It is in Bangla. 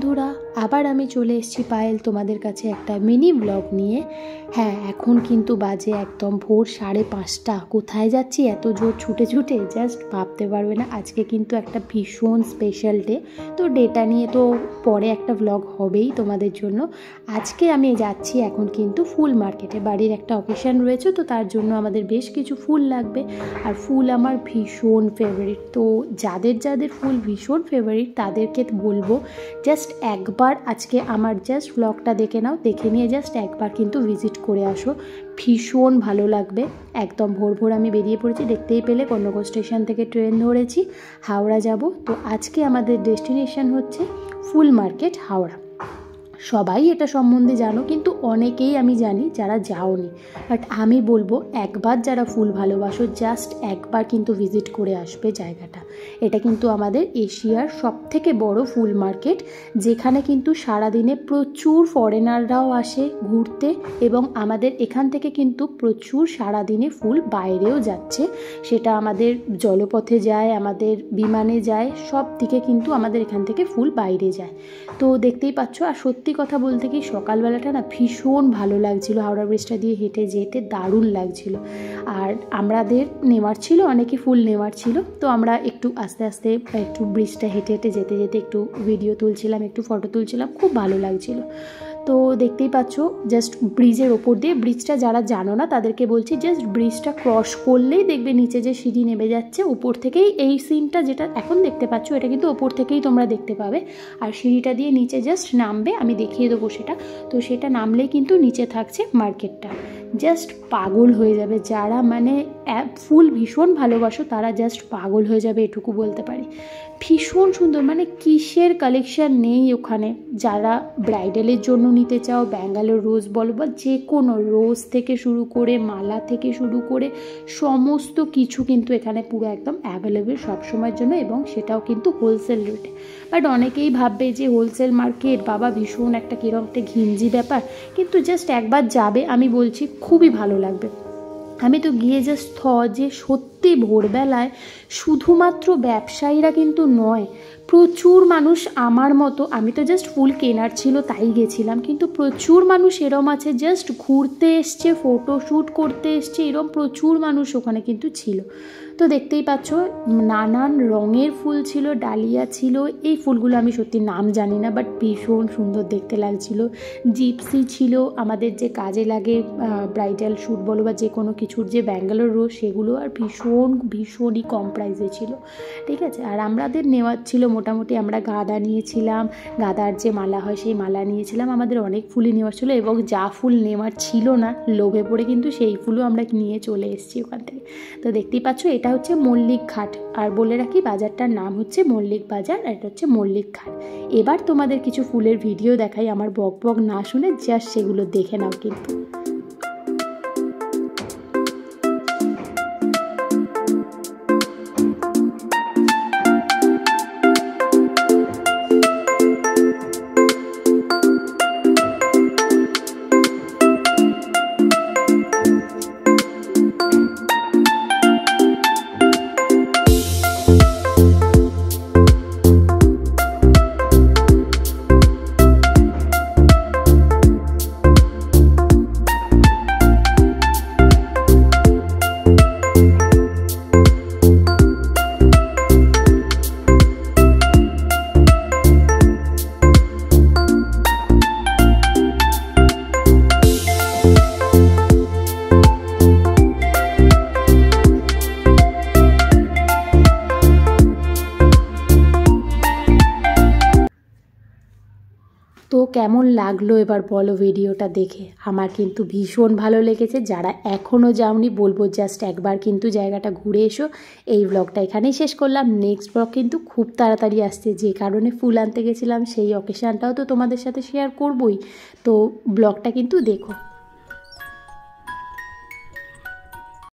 বন্ধুরা, আবার আমি চলে এসেছি পায়েল তোমাদের কাছে একটা মিনি ব্লগ নিয়ে। হ্যাঁ, এখন কিন্তু বাজে একদম ভোর 5:30। কোথায় যাচ্ছি এত জোর ছুটে ছুটে, জাস্ট ভাবতে পারবে না। আজকে কিন্তু একটা ভীষণ স্পেশাল ডে, তো ডেটা নিয়ে তো পরে একটা ব্লগ হবেই তোমাদের জন্য। আজকে আমি যাচ্ছি এখন কিন্তু ফুল মার্কেটে, বাড়ির একটা অকেশন রয়েছে, তো তার জন্য আমাদের বেশ কিছু ফুল লাগবে। আর ফুল আমার ভীষণ ফেভারিট, তো যাদের যাদের ফুল ভীষণ ফেভারিট তাদেরকে বলবো জাস্ট একবার আজকে আমার জাস্ট ব্লগটা দেখে নাও, দেখে নিয়ে জাস্ট একবার কিন্তু ভিজিট করে আসো, ভীষণ ভালো লাগবে। একদম ভোর ভোর আমি বেরিয়ে পড়েছি, দেখতেই পেলে কর্ণগর স্টেশন থেকে ট্রেন ধরেছি, হাওড়া যাব। তো আজকে আমাদের ডেস্টিনেশন হচ্ছে ফুল মার্কেট হাওড়া। সবাই এটা সম্বন্ধে জানো, কিন্তু অনেকেই আমি জানি যারা যাওনি, বাট আমি বলবো একবার যারা ফুল ভালোবাসো জাস্ট একবার কিন্তু ভিজিট করে আসবে জায়গাটা। এটা কিন্তু আমাদের এশিয়ার সবথেকে বড় ফুল মার্কেট, যেখানে কিন্তু সারাদিনে প্রচুর ফরেনাররাও আসে ঘুরতে, এবং আমাদের এখান থেকে কিন্তু প্রচুর সারাদিনে ফুল বাইরেও যাচ্ছে। সেটা আমাদের জলপথে যায়, আমাদের বিমানে যায়, সব দিকে কিন্তু আমাদের এখান থেকে ফুল বাইরে যায়। তো দেখতেই পাচ্ছ। আর সত্যি কথা বলতে কি, সকালবেলাটা না ভীষণ ভালো লাগছিল, হাওড়া ব্রিজটা দিয়ে হেঁটে যেতে দারুণ লাগছিল। আর আমাদের নেওয়ার ছিল, অনেকে ফুল নেওয়ার ছিল, তো আমরা একটু আস্তে আস্তে একটু ব্রিজটা হেঁটে হেঁটে যেতে যেতে একটু ভিডিও তুলছিলাম, একটু ফটো তুলছিলাম, খুব ভালো লাগছিল। তো দেখতেই পাচ্ছ জাস্ট ব্রিজের ওপর দিয়ে, ব্রিজটা যারা জানো না তাদেরকে বলছি, জাস্ট ব্রিজটা ক্রস করলেই দেখবে নিচে যে সিঁড়ি নেমে যাচ্ছে, উপর থেকেই এই সিনটা যেটা এখন দেখতে পাচ্ছ এটা কিন্তু ওপর থেকেই তোমরা দেখতে পাবে। আর সিঁড়িটা দিয়ে নিচে জাস্ট নামবে, আমি দেখিয়ে দেবো সেটা। তো সেটা নামলেই কিন্তু নিচে থাকছে মার্কেটটা। জাস্ট পাগল হয়ে যাবে, যারা মানে ফুল ভীষণ ভালোবাসো তারা জাস্ট পাগল হয়ে যাবে, এটুকু বলতে পারি। ভীষণ সুন্দর, মানে কিসের কালেকশান নেই ওখানে। যারা ব্রাইডালের জন্য নিতে চাও, ব্যাঙ্গালোর রোজ বলো বা যে কোনো রোজ থেকে শুরু করে মালা থেকে শুরু করে সমস্ত কিছু কিন্তু এখানে পুরো একদম অ্যাভেলেবেল সবসময়ের জন্য, এবং সেটাও কিন্তু হোলসেল রেটে। বাট অনেকেই ভাববে যে হোলসেল মার্কেট বাবা ভীষণ একটা কীরকম একটা ঘিঞ্জি ব্যাপার, কিন্তু জাস্ট একবার যাবে, আমি বলছি খুবই ভালো লাগবে। আমি তো গিয়ে জাস্ট যে সত্যি ভোরবেলায় শুধুমাত্র ব্যবসায়ীরা কিন্তু নয়, প্রচুর মানুষ আমার মতো, আমি তো জাস্ট ফুল কেনার ছিল তাই গেছিলাম, কিন্তু প্রচুর মানুষ এরম আছে জাস্ট ঘুরতে এসছে, ফটোশ্যুট করতে এসছে, এরম প্রচুর মানুষ ওখানে কিন্তু ছিল। তো দেখতেই পাচ্ছ নানান রঙের ফুল ছিল, ডালিয়া ছিল, এই ফুলগুলো আমি সত্যি নাম জানি না, বাট ভীষণ সুন্দর দেখতে লাগছিল। জিপসি ছিল, আমাদের যে কাজে লাগে ব্রাইডাল শ্যুট বলো বা যে কোনো কিছুর যে ব্যাঙ্গালোর রোজ, সেগুলো আর ভীষণই কম প্রাইসে ছিল, ঠিক আছে। আর আমাদের নেওয়ার ছিল মোটামুটি, আমরা গাঁদা নিয়েছিলাম, গাঁদার যে মালা হয় সেই মালা নিয়েছিলাম, আমাদের অনেক ফুলই নেওয়ার ছিল, এবং যা ফুল নেওয়ার ছিল না লোভে পড়ে কিন্তু সেই ফুলও আমরা নিয়ে চলে এসেছি ওখান থেকে। তো দেখতেই পাচ্ছ এটা হচ্ছে মল্লিক ঘাট, আর বলে রাখি বাজারটার নাম হচ্ছে মল্লিক বাজার, আর এটা হচ্ছে মল্লিক ঘাট। এবার তোমাদের কিছু ফুলের ভিডিও দেখাই, আমার বক না শুনে জাস্ট সেগুলো দেখে নাও কিন্তু। তো কেমন লাগলো এবার বলো ভিডিওটা দেখে? আমার কিন্তু ভীষণ ভালো লেগেছে। যারা এখনও যাওনি বলবো জাস্ট একবার কিন্তু জায়গাটা ঘুরে এসো। এই ব্লগটা এখানেই শেষ করলাম, নেক্সট ব্লগ কিন্তু খুব তাড়াতাড়ি আসছে, যে কারণে ফুল আনতে গেছিলাম সেই অকেশানটাও তো তোমাদের সাথে শেয়ার করবই। তো ব্লগটা কিন্তু দেখো।